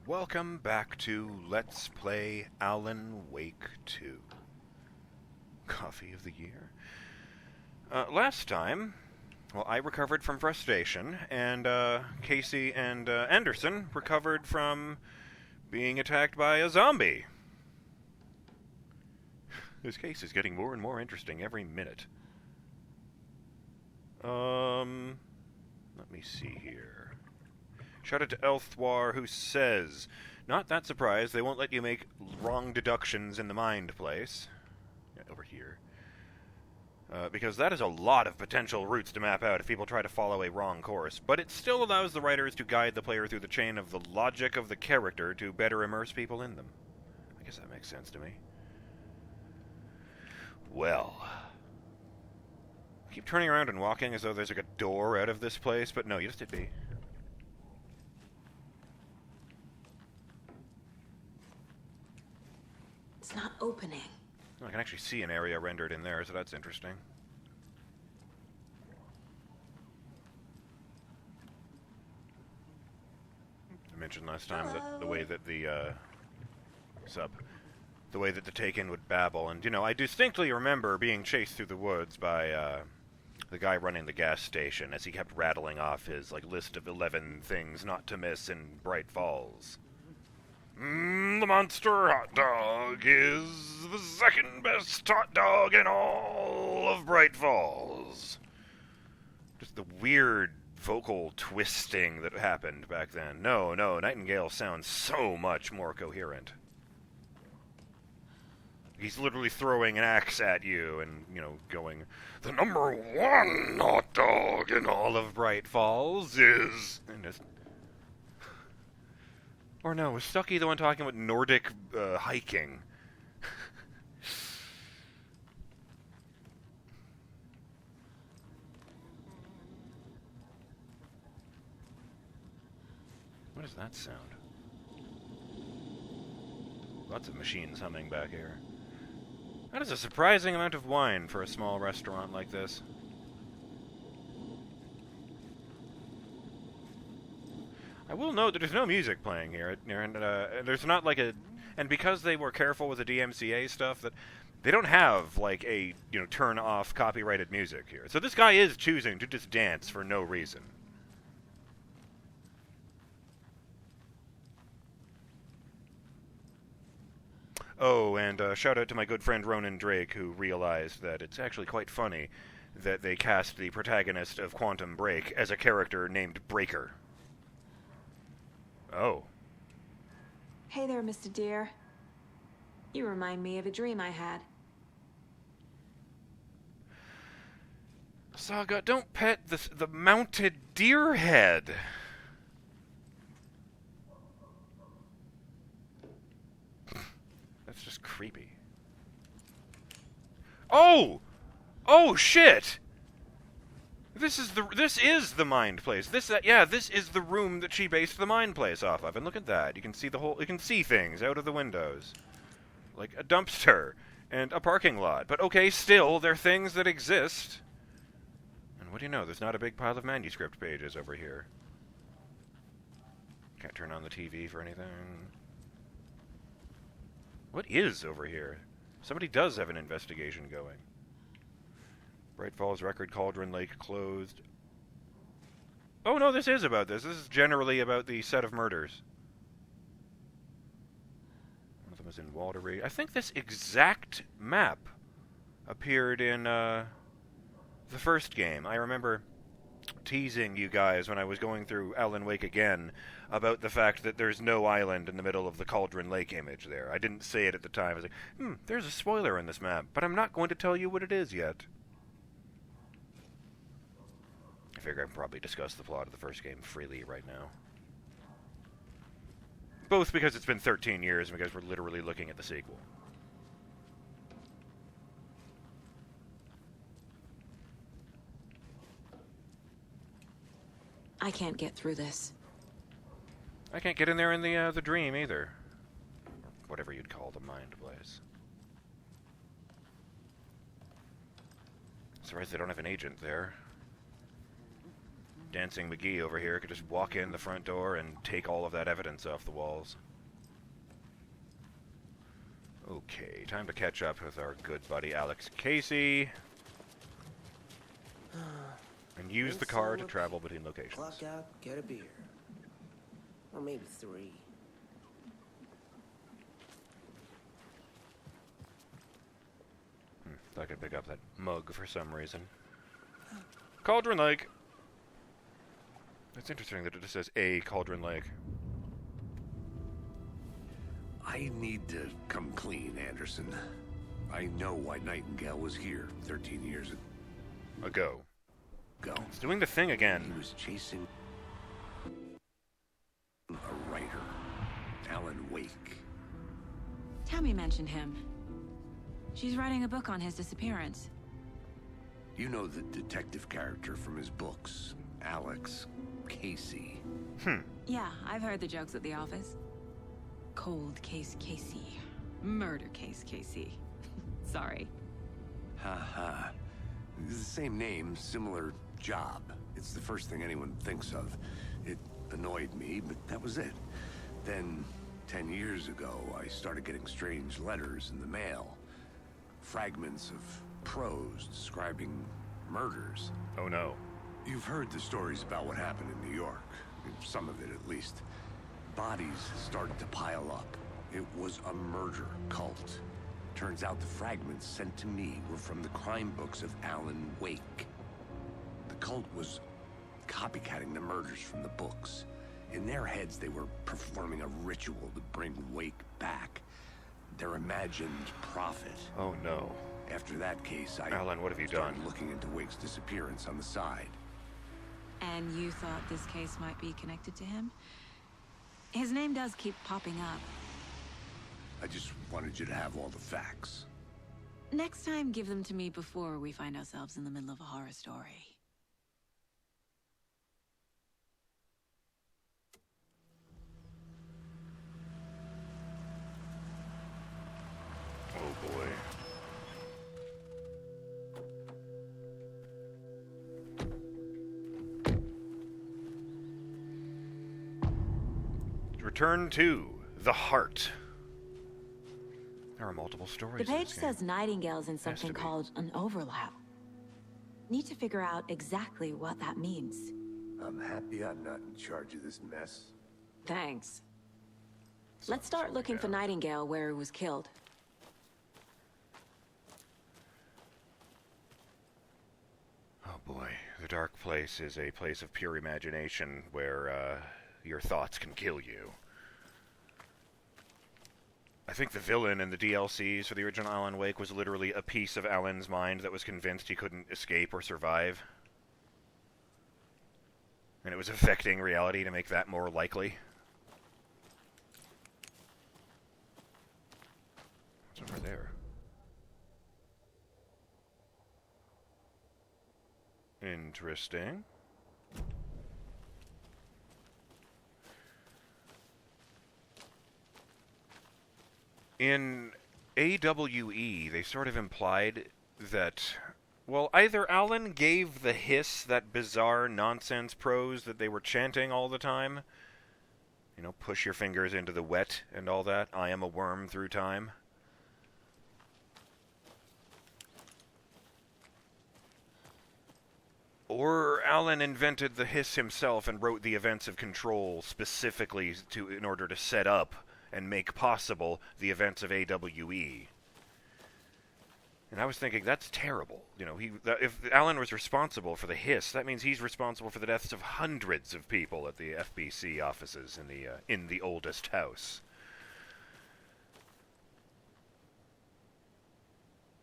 welcome back to Let's Play Alan Wake 2. Coffee of the year. Last time, well, I recovered from frustration, and Casey and Anderson recovered from being attacked by a zombie. This case is getting more and more interesting every minute. Let me see here. Shout out to Elthwar, who says, not that surprised, they won't let you make wrong deductions in the mind place. Yeah, over here. Because that is a lot of potential routes to map out if people try to follow a wrong course, but it still allows the writers to guide the player through the chain of the logic of the character to better immerse people in them. I guess that makes sense to me. Well, I keep turning around and walking as though there's like a door out of this place, but no, you just hit B. It's not opening. I can actually see an area rendered in there, so that's interesting. I mentioned last time that the way that the way that the Taken would babble, and, you know, I distinctly remember being chased through the woods by, the guy running the gas station as he kept rattling off his, like, list of 11 things not to miss in Bright Falls. The Monster Hot Dog is the second best hot dog in all of Bright Falls. Just the weird vocal twisting that happened back then. No, Nightingale sounds so much more coherent. He's literally throwing an axe at you and, you know, going, the number one hot dog in all of Bright Falls is... And just... Or no, was Stucky the one talking about Nordic hiking? What is that sound? Lots of machines humming back here. That is a surprising amount of wine for a small restaurant like this. I will note that there's no music playing here, and there's not like a... And because they were careful with the DMCA stuff, that they don't have, like, a, you know, turn-off copyrighted music here. So this guy is choosing to just dance for no reason. Oh, and shout out to my good friend Ronan Drake, who realized that it's actually quite funny that they cast the protagonist of Quantum Break as a character named Breaker. Oh. Hey there, Mr. Deer. You remind me of a dream I had. Saga, don't pet the mounted deer head. That's just creepy. Oh! Oh, shit! This is the mind place. This is the room that she based the mind place off of. And look at that. You can see things out of the windows. Like a dumpster and a parking lot. But okay, still, they're things that exist. And what do you know? There's not a big pile of manuscript pages over here. Can't turn on the TV for anything. What is over here? Somebody does have an investigation going. Bright Falls Record Cauldron Lake closed. Oh no, this is about this. This is generally about the set of murders. One of them is in Waldery. I think this exact map appeared in the first game. I remember teasing you guys when I was going through Alan Wake again about the fact that there's no island in the middle of the Cauldron Lake image there. I didn't say it at the time. I was like, there's a spoiler in this map, but I'm not going to tell you what it is yet. I figure I can probably discuss the plot of the first game freely right now. Both because it's been 13 years and because we're literally looking at the sequel. I can't get through this. I can't get in there in the dream either. Or whatever you'd call the mind place. Surprised they don't have an agent there. Dancing McGee over here could just walk in the front door and take all of that evidence off the walls. Okay, time to catch up with our good buddy Alex Casey. And use the car to travel between locations. Clock out, get a beer. Or maybe 3. I could pick up that mug for some reason. Cauldron Lake! It's interesting that it just says A Cauldron Lake. I need to come clean, Anderson. I know why Nightingale was here 13 years Ago. ago. It's doing the thing He again. was chasing a writer, Alan Wake. Tammy mentioned him. She's writing a book on his disappearance. You know the detective character from his books, Alex Casey. Yeah, I've heard the jokes at the office. Cold case Casey. Murder case Casey. Sorry. Ha. It's the same name, similar job. It's the first thing anyone thinks of. It annoyed me, but that was it. Then, 10 years ago, I started getting strange letters in the mail. Fragments of prose describing murders. Oh no. You've heard the stories about what happened in New York. Some of it, at least. Bodies started to pile up. It was a murder cult. Turns out the fragments sent to me were from the crime books of Alan Wake. The cult was copycatting the murders from the books. In their heads, they were performing a ritual to bring Wake back. Their imagined prophet. Oh no. After that case, I Alan, what have you started done? looking into Wake's disappearance on the side. And you thought this case might be connected to him? His name does keep popping up. I just wanted you to have all the facts. Next time, give them to me before we find ourselves in the middle of a horror story. Oh boy. Return to the heart. There are multiple stories. The in page this game. says Nightingale's in Has something to be. called an overlap. Need to figure out exactly what that means. I'm happy I'm not in charge of this mess. Thanks. Let's start looking for Nightingale where he was killed. Oh boy, the dark place is a place of pure imagination where your thoughts can kill you. I think the villain in the DLCs for the original Alan Wake was literally a piece of Alan's mind that was convinced he couldn't escape or survive. And it was affecting reality to make that more likely. What's over there? Interesting. In AWE, they sort of implied that, well, either Alan gave the hiss that bizarre nonsense prose that they were chanting all the time. You know, push your fingers into the wet and all that. I am a worm through time. Or Alan invented the hiss himself and wrote the events of Control specifically in order to set up and make possible the events of AWE. And I was thinking, that's terrible. You know, if Alan was responsible for the hiss, that means he's responsible for the deaths of hundreds of people at the FBC offices in the oldest house.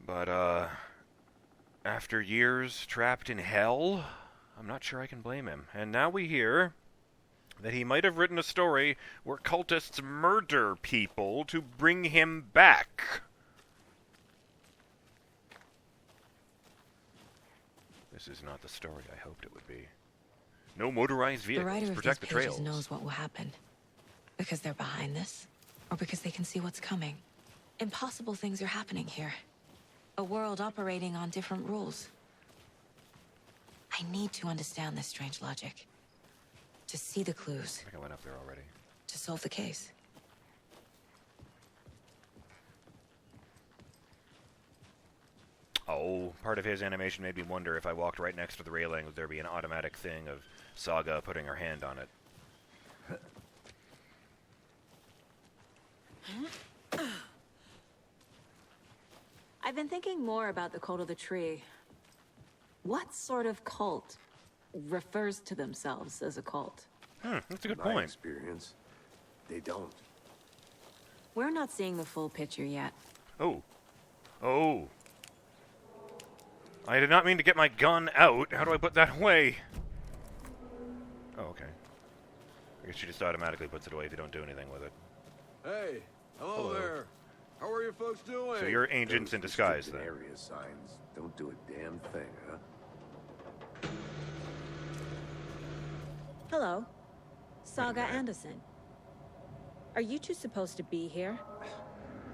But, after years trapped in hell, I'm not sure I can blame him. And now we hear that he might have written a story where cultists murder people to bring him back. This is not the story I hoped it would be. No motorized The vehicles. writer of Protect these the pages trails. knows what will happen. Because they're behind this, or because they can see what's coming. Impossible things are happening here. A world operating on different rules. I need to understand this strange logic. To see the clues. I think I went up there already. To solve the case. Oh, part of his animation made me wonder if I walked right next to the railing, would there be an automatic thing of Saga putting her hand on it? I've been thinking more about the cult of the tree. What sort of cult refers to themselves as a cult? That's a good My point. experience, they don't. We're not seeing the full picture yet. Oh. Oh. I did not mean to get my gun out. How do I put that away? Oh, okay. I guess she just automatically puts it away if you don't do anything with it. Hey, hello there. How are you folks doing? So you're agents in disguise, then. Area signs don't do a damn thing, huh? Hello. Saga Anderson. Are you two supposed to be here?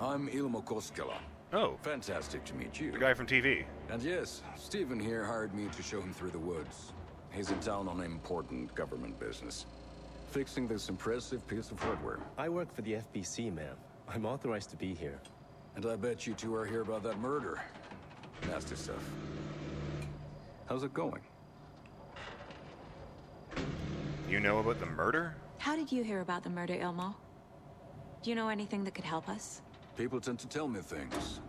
I'm Ilmo Koskela. Oh, Fantastic to meet you. the guy from TV. And yes, Stephen here hired me to show him through the woods. He's in town on important government business. Fixing this impressive piece of hardware. I work for the FBC, ma'am. I'm authorized to be here. And I bet you two are here about that murder. Nasty stuff. How's it going? You know about the murder? How did you hear about the murder, Ilmo? Do you know anything that could help us? People tend to tell me things.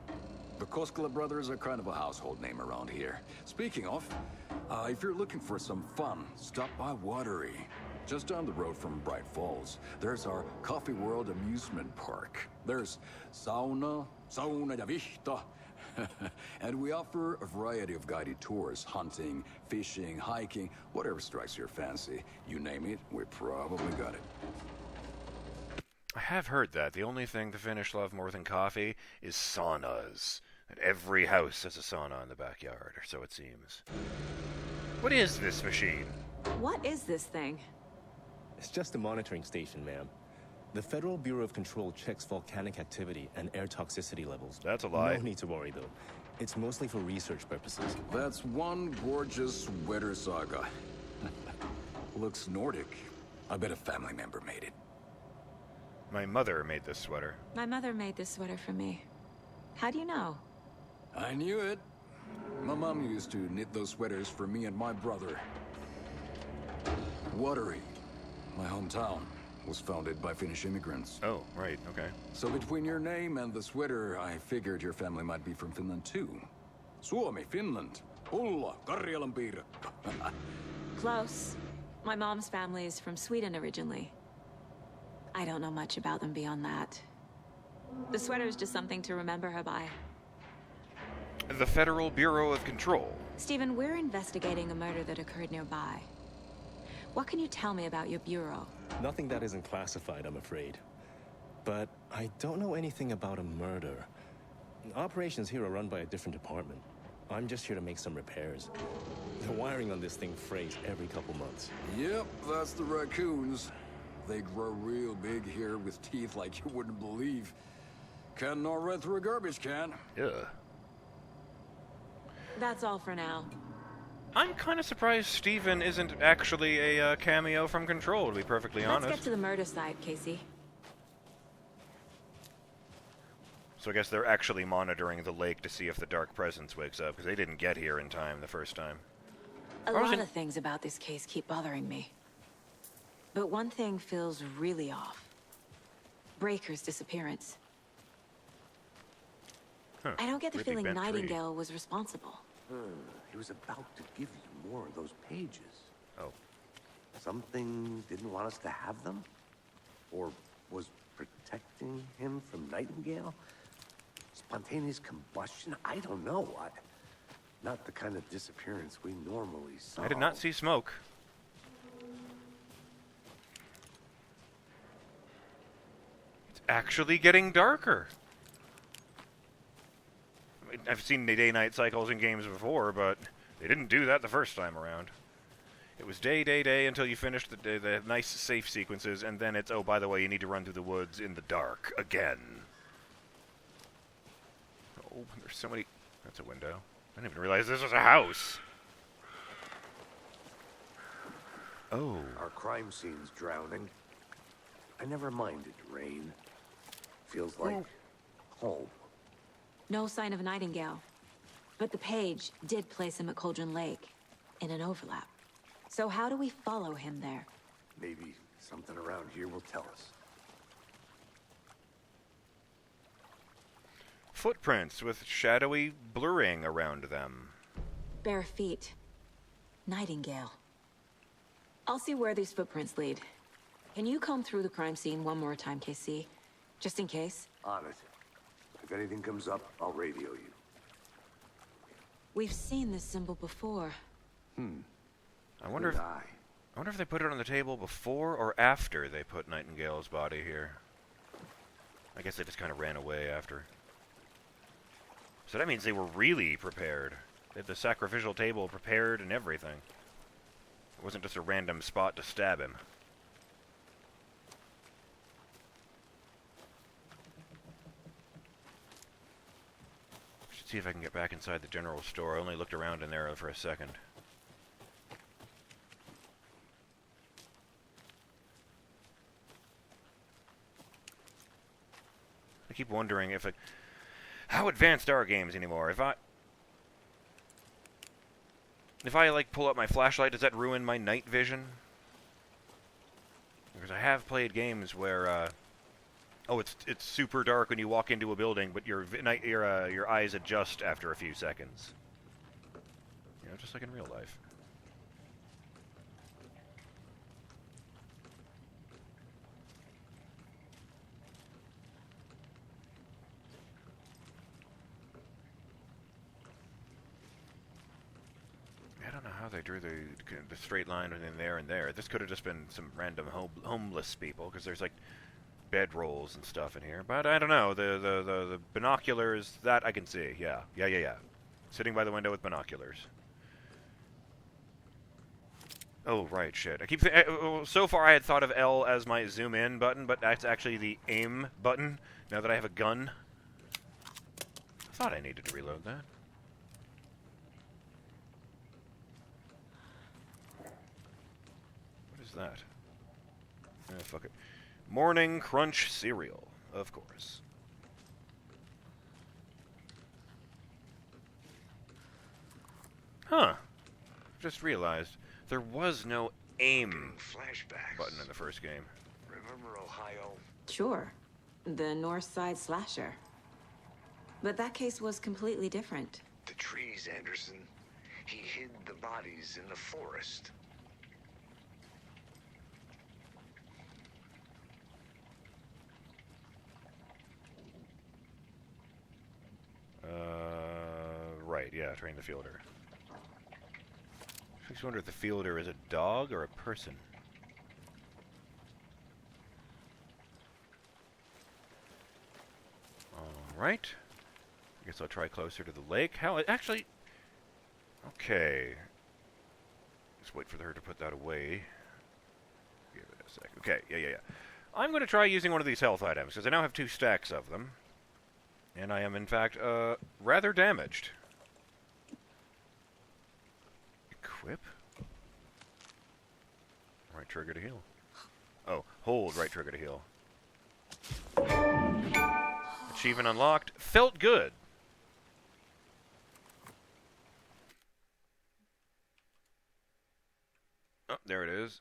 The Koskela brothers are kind of a household name around here. Speaking of, if you're looking for some fun, stop by Watery. Just down the road from Bright Falls, there's our Coffee World amusement park. There's sauna ja vihta. And we offer a variety of guided tours, hunting, fishing, hiking, whatever strikes your fancy. You name it, we probably got it. I have heard that. The only thing the Finnish love more than coffee is saunas. And every house has a sauna in the backyard, or so it seems. What is this machine? What is this thing? It's just a monitoring station, ma'am. The Federal Bureau of Control checks volcanic activity and air toxicity levels. That's a lie. No need to worry, though. It's mostly for research purposes. That's one gorgeous sweater, Saga. Looks Nordic. I bet a family member made it. My mother made this sweater. My mother made this sweater for me. How do you know? I knew it. My mom used to knit those sweaters for me and my brother. Watery, my hometown, was founded by Finnish immigrants. Oh, right, okay. So between your name and the sweater, I figured your family might be from Finland too. Suomi, Finland. Ulla, Karjalan piirakka. Close. My mom's family is from Sweden originally. I don't know much about them beyond that. The sweater is just something to remember her by. The Federal Bureau of Control. Stephen, we're investigating a murder that occurred nearby. What can you tell me about your bureau? Nothing that isn't classified, I'm afraid. But I don't know anything about a murder. Operations here are run by a different department. I'm just here to make some repairs. The wiring on this thing frays every couple months. Yep, that's the raccoons. They grow real big here with teeth like you wouldn't believe. Can't gnaw right through a garbage can. Yeah. That's all for now. I'm kind of surprised Steven isn't actually a cameo from Control, to be perfectly Let's honest. get to the murder site, Casey. So I guess they're actually monitoring the lake to see if the Dark Presence wakes up, because they didn't get here in time the first time. A Or was lot it- of things about this case keep bothering me. But one thing feels really off. Breaker's disappearance. Huh. I don't get the Really feeling bent tree. Nightingale was responsible. He was about to give you more of those pages. Oh. Something didn't want us to have them? Or was protecting him from Nightingale? Spontaneous combustion? I don't know. Not the kind of disappearance we normally saw. I did not see smoke. It's actually getting darker. I mean, I've seen the day-night cycles in games before, but they didn't do that the first time around. It was day, day, day until you finished the nice safe sequences, and then it's, oh, by the way, you need to run through the woods in the dark again. Oh, there's so many... That's a window. I didn't even realize this was a house. Oh. Our crime scene's drowning. I never minded rain. Feels like home. No sign of Nightingale. But the page did place him at Cauldron Lake, in an overlap. So how do we follow him there? Maybe something around here will tell us. Footprints with shadowy blurring around them. Bare feet. Nightingale. I'll see where these footprints lead. Can you comb through the crime scene one more time, KC? Just in case? On it. If anything comes up, I'll radio you. We've seen this symbol before. I wonder if they put it on the table before or after they put Nightingale's body here. I guess they just kind of ran away after. So that means they were really prepared. They had the sacrificial table prepared and everything. It wasn't just a random spot to stab him. Should see if I can get back inside the general store. I only looked around in there for a second. I keep wondering if how advanced are games anymore? If I like pull up my flashlight, does that ruin my night vision? Because I have played games where it's super dark when you walk into a building, but your eyes adjust after a few seconds. You know, just like in real life. I don't know how they drew the straight line within there and there. This could have just been some random homeless people, because there's like bedrolls and stuff in here. But I don't know. The binoculars, that I can see. Yeah. Sitting by the window with binoculars. Oh, right, shit. I keep so far I had thought of L as my zoom in button, but that's actually the aim button, now that I have a gun. I thought I needed to reload that. That? Fuck it. Morning Crunch cereal, of course. Huh. Just realized there was no aim button in the first game. Remember Ohio? Sure. The North Side Slasher. But that case was completely different. The trees, Anderson. He hid the bodies in the forest. Right, yeah, train the fielder. I just wonder if the fielder is a dog or a person. Alright. I guess I'll try closer to the lake. How, actually... Okay. Just wait for her to put that away. Give it a sec. Okay, yeah. I'm going to try using one of these health items, because I now have 2 stacks of them. And I am, in fact, rather damaged. Equip? Right trigger to heal. Oh, hold right trigger to heal. Achievement unlocked. Felt good. Oh, there it is.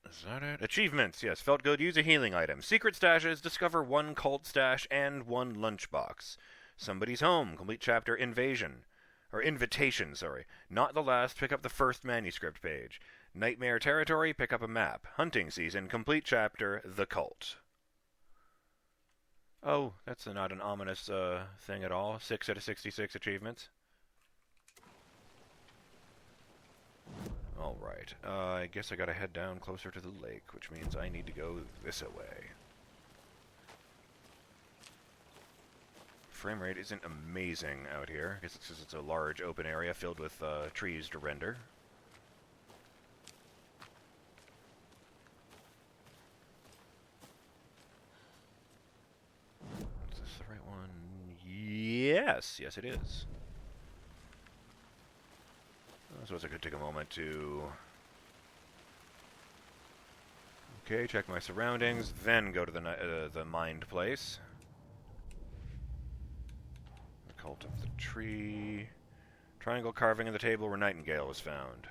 Is that it? Achievements, yes. Felt good. Use a healing item. Secret stashes. Discover 1 cult stash and 1 lunchbox. Somebody's home. Complete chapter invasion. Or invitation, sorry. Not the last. Pick up the first manuscript page. Nightmare territory. Pick up a map. Hunting season. Complete chapter. The cult. Oh, that's not an ominous thing at all. 6 out of 66 achievements. Alright, I guess I gotta head down closer to the lake, which means I need to go this way. Frame rate isn't amazing out here. I guess it's because it's a large open area filled with trees to render. Is this the right one? Yes! Yes, it is. I suppose I could take a moment to Okay, check my surroundings, then go to the mined place. The cult of the tree. Triangle carving in the table where Nightingale was found.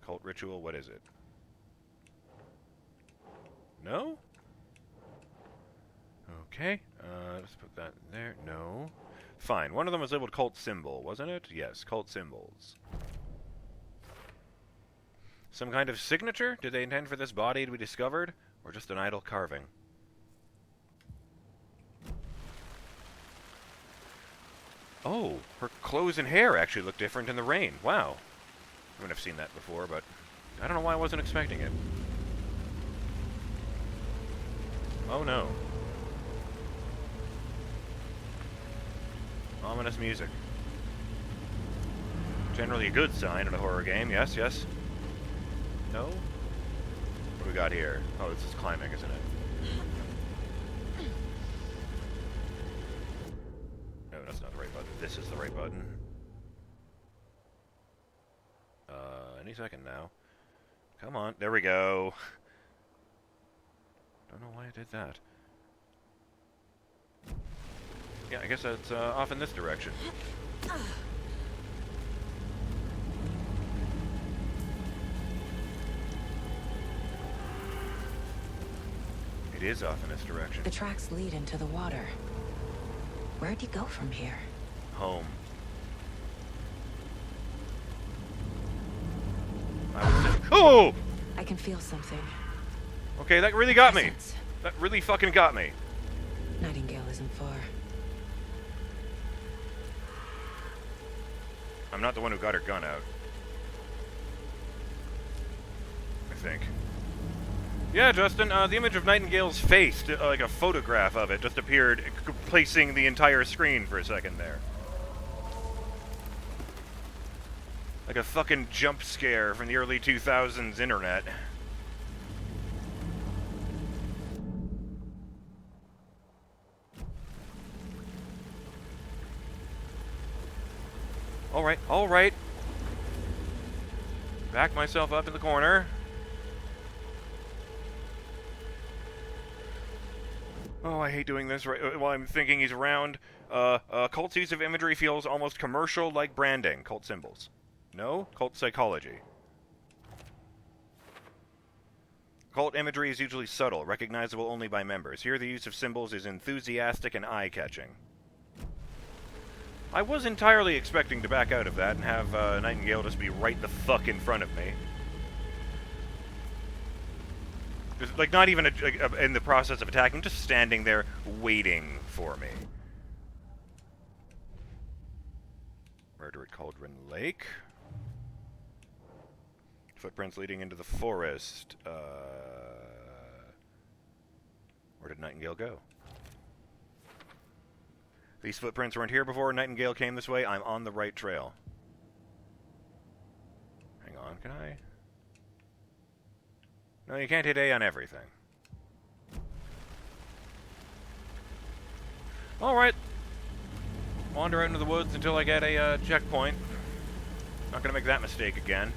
Cult ritual, what is it? No? Okay, let's put that there. No. Fine, one of them was labeled cult symbol, wasn't it? Yes, cult symbols. Some kind of signature? Did they intend for this body to be discovered? Or just an idle carving? Oh, her clothes and hair actually look different in the rain. Wow. I wouldn't have seen that before, but I don't know why I wasn't expecting it. Oh no. Ominous music. Generally a good sign in a horror game. Yes, yes. No? What do we got here? Oh, this is climbing, isn't it? No, that's not the right button. This is the right button. Any second now. Come on. There we go. Don't know why I did that. Yeah, I guess that's off in this direction. It is off in this direction. The tracks lead into the water. Where'd you go from here? Home. I would say... Oh! I can feel something. Okay, that really got me. Presence. That really fucking got me. Nightingale isn't far. I'm not the one who got her gun out. I think. Yeah, Justin, the image of Nightingale's face, like a photograph of it, just appeared, placing the entire screen for a second there. Like a fucking jump scare from the early 2000s internet. Alright, alright. Back myself up in the corner. Oh, I hate doing this right while I'm thinking he's around. Cult's use of imagery feels almost commercial, like branding. Cult symbols. No? Cult psychology. Cult imagery is usually subtle, recognizable only by members. Here the use of symbols is enthusiastic and eye-catching. I was entirely expecting to back out of that and have Nightingale just be right the fuck in front of me. Just, like, not even in the process of attacking, just standing there waiting for me. Murder at Cauldron Lake. Footprints leading into the forest. Where did Nightingale go? These footprints weren't here before Nightingale came this way. I'm on the right trail. Hang on, can I? No, you can't hit A on everything. Alright. Wander out into the woods until I get a checkpoint. Not gonna make that mistake again.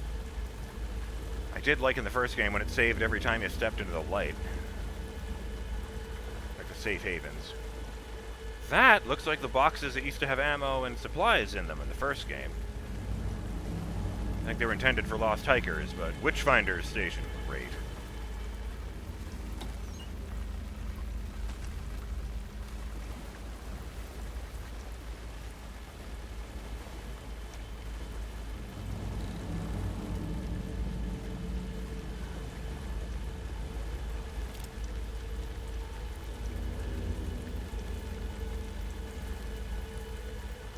I did like in the first game when it saved every time you stepped into the light. Like the safe havens. That looks like the boxes that used to have ammo and supplies in them in the first game. I think they were intended for lost hikers, but Witchfinder's Station, great.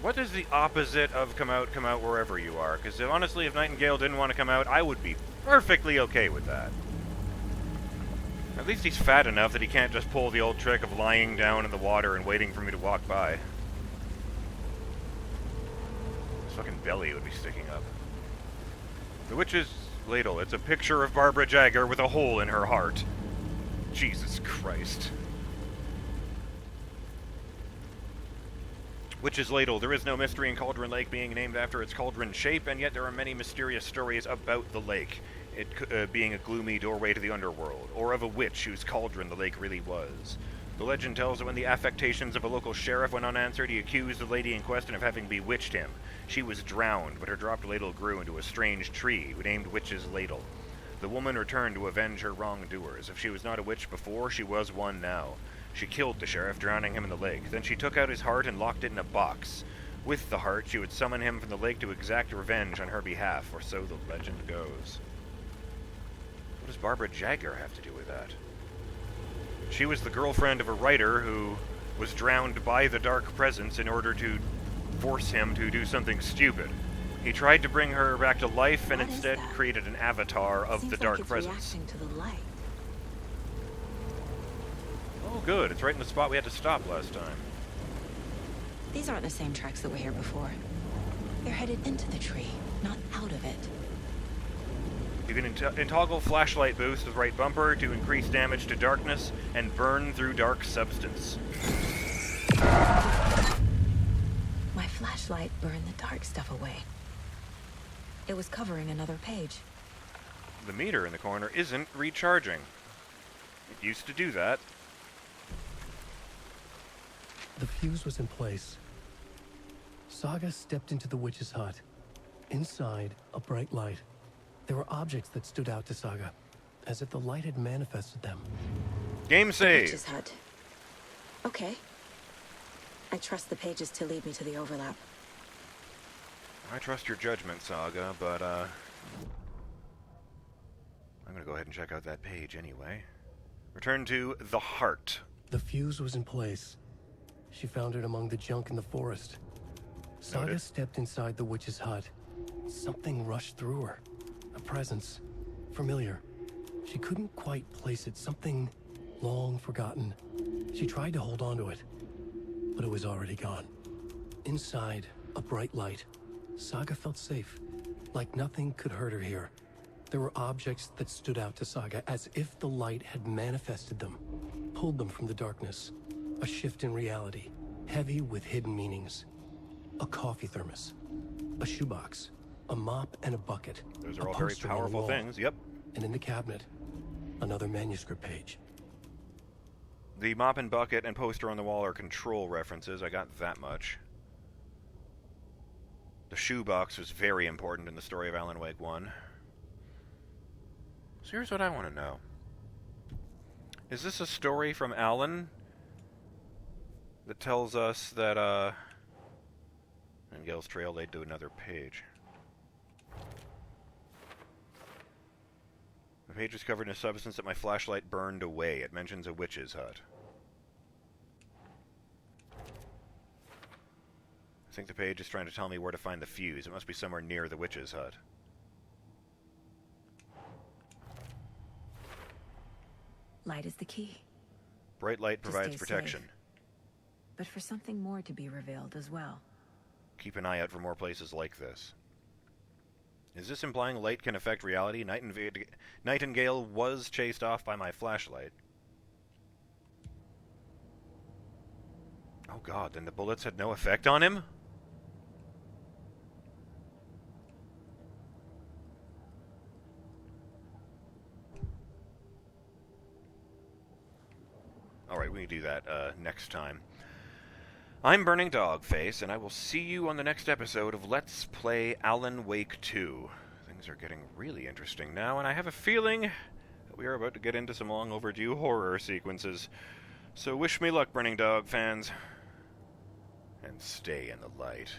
What is the opposite of come out wherever you are? Because honestly, if Nightingale didn't want to come out, I would be perfectly okay with that. At least he's fat enough that he can't just pull the old trick of lying down in the water and waiting for me to walk by. His fucking belly would be sticking up. The Witch's Ladle. It's a picture of Barbara Jagger with a hole in her heart. Jesus Christ. Witch's Ladle. There is no mystery in Cauldron Lake being named after its cauldron shape, and yet there are many mysterious stories about the lake. being a gloomy doorway to the underworld, or of a witch whose cauldron the lake really was. The legend tells that when the affectations of a local sheriff went unanswered, he accused the lady in question of having bewitched him. She was drowned, but her dropped ladle grew into a strange tree, named Witch's Ladle. The woman returned to avenge her wrongdoers. If she was not a witch before, she was one now. She killed the sheriff, drowning him in the lake. Then she took out his heart and locked it in a box. With the heart, she would summon him from the lake to exact revenge on her behalf, or so the legend goes. What does Barbara Jagger have to do with that? She was the girlfriend of a writer who was drowned by the dark presence in order to force him to do something stupid. He tried to bring her back to life and instead created an avatar of the dark presence. Reacting to the light. Oh, good. It's right in the spot we had to stop last time. These aren't the same tracks that were here before. They're headed into the tree, not out of it. You can toggle flashlight boost with right bumper to increase damage to darkness and burn through dark substance. My flashlight burned the dark stuff away. It was covering another page. The meter in the corner isn't recharging. It used to do that. The fuse was in place. Saga stepped into the witch's hut. Inside, a bright light. There were objects that stood out to Saga, as if the light had manifested them. Game save! Witch's hut. Okay. I trust the pages to lead me to the overlap. I trust your judgment, Saga, but, I'm gonna go ahead and check out that page anyway. Return to the heart. The fuse was in place. She found it among the junk in the forest. Saga Noted. stepped inside the witch's hut. Something rushed through her. A presence. Familiar. She couldn't quite place it. Something long forgotten. She tried to hold on to it, but it was already gone. Inside, a bright light. Saga felt safe, like nothing could hurt her here. There were objects that stood out to Saga as if the light had manifested them, pulled them from the darkness. A shift in reality, heavy with hidden meanings. A coffee thermos, a shoebox, a mop and a bucket. Those a are all very poster on the powerful wall, things, yep. And in the cabinet, another manuscript page. The mop and bucket and poster on the wall are control references, I got that much. The shoebox was very important in the story of Alan Wake 1. So here's what I want to know. Is this a story from Alan that tells us that, Nightingale's trail led to another page? The page is covered in a substance that my flashlight burned away. It mentions a witch's hut. I think the page is trying to tell me where to find the fuse. It must be somewhere near the witch's hut. Light is the key. Bright light To provides stay protection. safe. But for something more to be revealed as well. Keep an eye out for more places like this. Is this implying light can affect reality? Nightingale was chased off by my flashlight. Oh god, then the bullets had no effect on him? Alright, we can do that next time. I'm BurningDogFace, and I will see you on the next episode of Let's Play Alan Wake 2. Things are getting really interesting now, and I have a feeling that we are about to get into some long overdue horror sequences. So wish me luck, Burning Dog fans. And stay in the light.